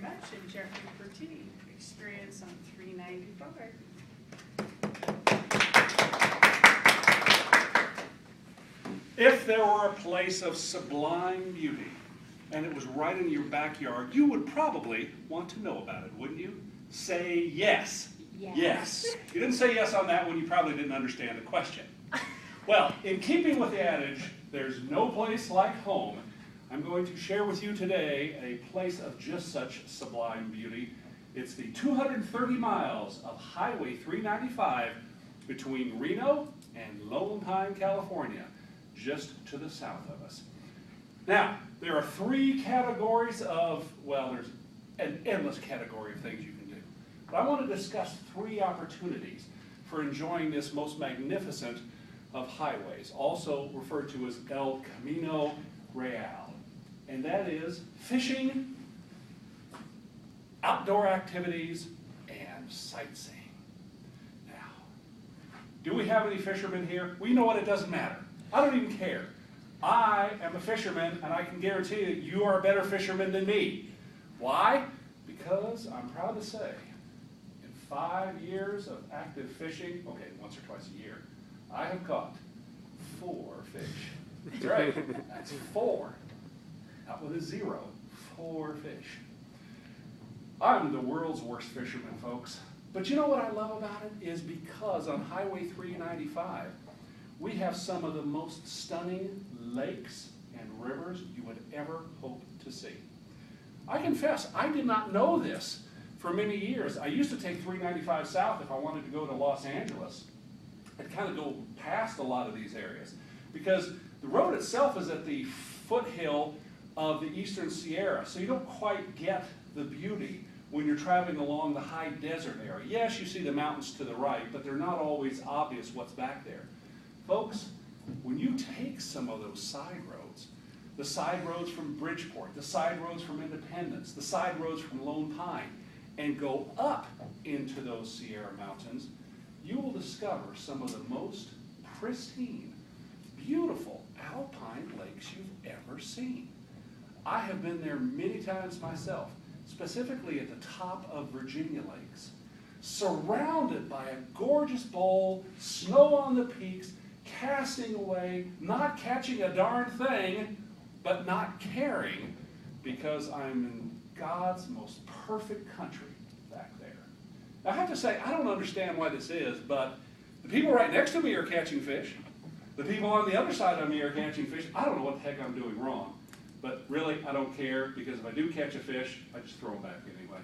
much. Amped-Jeffey Purtee, experience on 395. If there were a place of sublime beauty, and it was right in your backyard, you would probably want to know about it, wouldn't you? Say yes. Yes. Yes. You didn't say yes on that one, you probably didn't understand the question. Well, in keeping with the adage, there's no place like home, I'm going to share with you today a place of just such sublime beauty. It's the 230 miles of Highway 395 between Reno and Lone Pine, California, just to the south of us. Now, there are three categories of, well, there's an endless category of things you can do. But I want to discuss three opportunities for enjoying this most magnificent of highways, also referred to as El Camino Real. And that is fishing, outdoor activities, and sightseeing. Now, do we have any fishermen here? Well, you know what? It doesn't matter. I don't even care. I am a fisherman, and I can guarantee you, you are a better fisherman than me. Why? Because I'm proud to say, in 5 years of active fishing, okay, once or twice a year, I have caught 4 fish. That's right, that's 4. Not with a 0, 4 fish. I'm the world's worst fisherman, folks. But you know what I love about it is because on Highway 395, we have some of the most stunning lakes and rivers you would ever hope to see. I confess, I did not know this for many years. I used to take 395 south if I wanted to go to Los Angeles. I'd kind of go past a lot of these areas because the road itself is at the foothill of the Eastern Sierra, so you don't quite get the beauty when you're traveling along the high desert area. Yes, you see the mountains to the right, but they're not always obvious what's back there. Folks, when you take some of those side roads, the side roads from Bridgeport, the side roads from Independence, the side roads from Lone Pine, and go up into those Sierra Mountains, you will discover some of the most pristine, beautiful alpine lakes you've ever seen. I have been there many times myself, specifically at the top of Virginia Lakes, surrounded by a gorgeous bowl, snow on the peaks, casting away, not catching a darn thing, but not caring, because I'm in God's most perfect country back there. Now, I have to say, I don't understand why this is, but the people right next to me are catching fish. The people on the other side of me are catching fish. I don't know what the heck I'm doing wrong. But really, I don't care, because if I do catch a fish, I just throw them back anyway.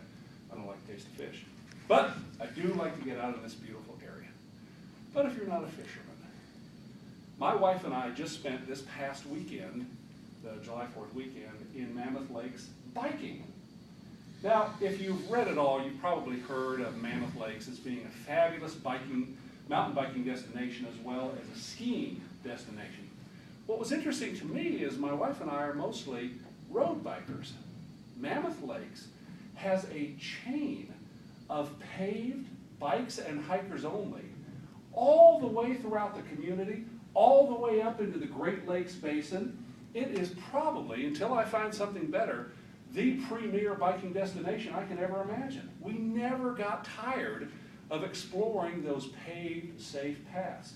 I don't like the taste of fish. But I do like to get out of this beautiful area. But if you're not a fisherman, my wife and I just spent this past weekend, the July 4th weekend, in Mammoth Lakes biking. Now, if you've read it all, you've probably heard of Mammoth Lakes as being a fabulous mountain biking destination as well as a skiing destination. What was interesting to me is my wife and I are mostly road bikers. Mammoth Lakes has a chain of paved bikes and hikers only, all the way throughout the community, all the way up into the Great Lakes Basin. It is probably, until I find something better, the premier biking destination I can ever imagine. We never got tired of exploring those paved, safe paths.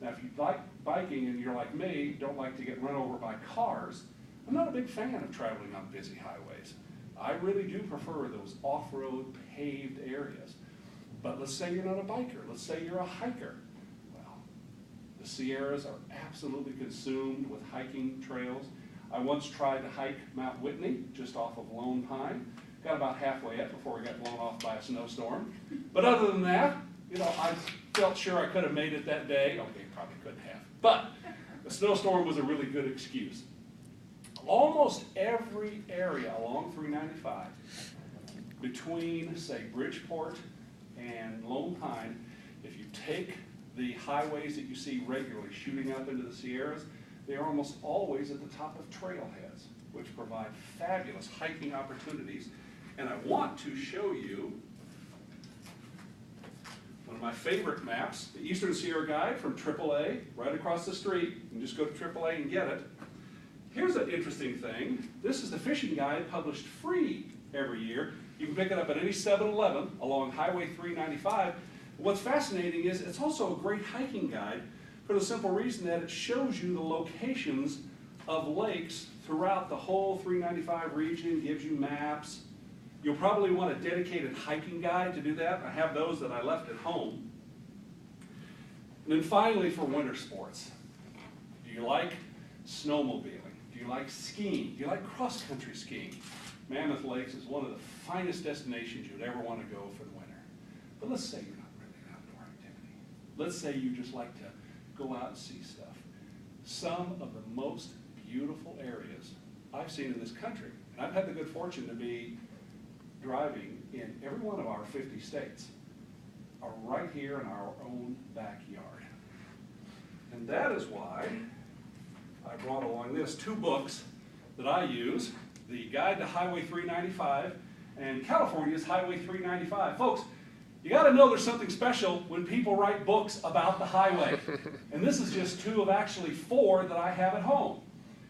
Now, if you like biking and you're like me, don't like to get run over by cars, I'm not a big fan of traveling on busy highways. I really do prefer those off-road paved areas. But let's say you're not a biker. Let's say you're a hiker. Well, the Sierras are absolutely consumed with hiking trails. I once tried to hike Mount Whitney, just off of Lone Pine. Got about halfway up before we got blown off by a snowstorm. But other than that, you know, I felt sure I could have made it that day. Okay, probably couldn't have. But the snowstorm was a really good excuse. Almost every area along 395, between, say, Bridgeport and Lone Pine, if you take the highways that you see regularly shooting up into the Sierras, they are almost always at the top of trailheads, which provide fabulous hiking opportunities. And I want to show you one of my favorite maps, the Eastern Sierra Guide from AAA, right across the street. You can just go to AAA and get it. Here's an interesting thing. This is the fishing guide published free every year. You can pick it up at any 7-Eleven along Highway 395. What's fascinating is it's also a great hiking guide for the simple reason that it shows you the locations of lakes throughout the whole 395 region, gives you maps. You'll probably want a dedicated hiking guide to do that. I have those that I left at home. And then finally, for winter sports, do you like snowmobiling? Do you like skiing? Do you like cross-country skiing? Mammoth Lakes is one of the finest destinations you'd ever want to go for the winter. But let's say you're not really an outdoor activity. Let's say you just like to go out and see stuff. Some of the most beautiful areas I've seen in this country, and I've had the good fortune to be driving in every one of our 50 states, are right here in our own backyard. And that is why I brought along this, 2 books that I use, the Guide to Highway 395 and California's Highway 395. Folks, you got to know there's something special when people write books about the highway. And this is just 2 of actually 4 that I have at home.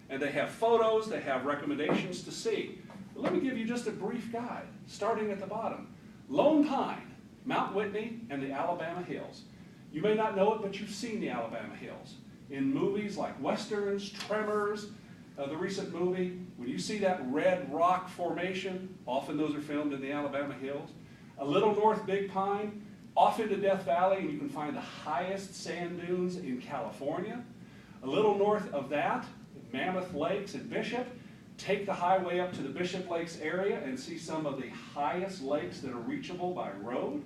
And they have photos, they have recommendations to see. But let me give you just a brief guide, starting at the bottom. Lone Pine, Mount Whitney, and the Alabama Hills. You may not know it, but you've seen the Alabama Hills in movies like Westerns, Tremors, the recent movie. When you see that red rock formation, often those are filmed in the Alabama Hills. A little north Big Pine, off into Death Valley, and you can find the highest sand dunes in California. A little north of that, Mammoth Lakes and Bishop. Take the highway up to the Bishop Lakes area and see some of the highest lakes that are reachable by road.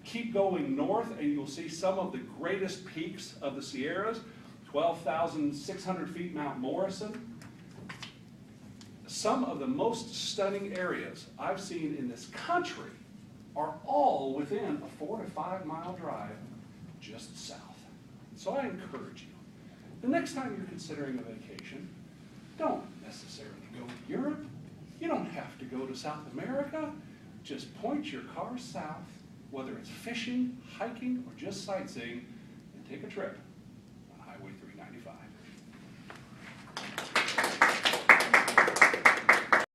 Keep going north and you'll see some of the greatest peaks of the Sierras, 12,600 feet Mount Morrison. Some of the most stunning areas I've seen in this country are all within a 4 to 5 mile drive just south. So I encourage you, the next time you're considering a vacation, don't necessarily go to Europe. You don't have to go to South America. Just point your car south, whether it's fishing, hiking, or just sightseeing, and take a trip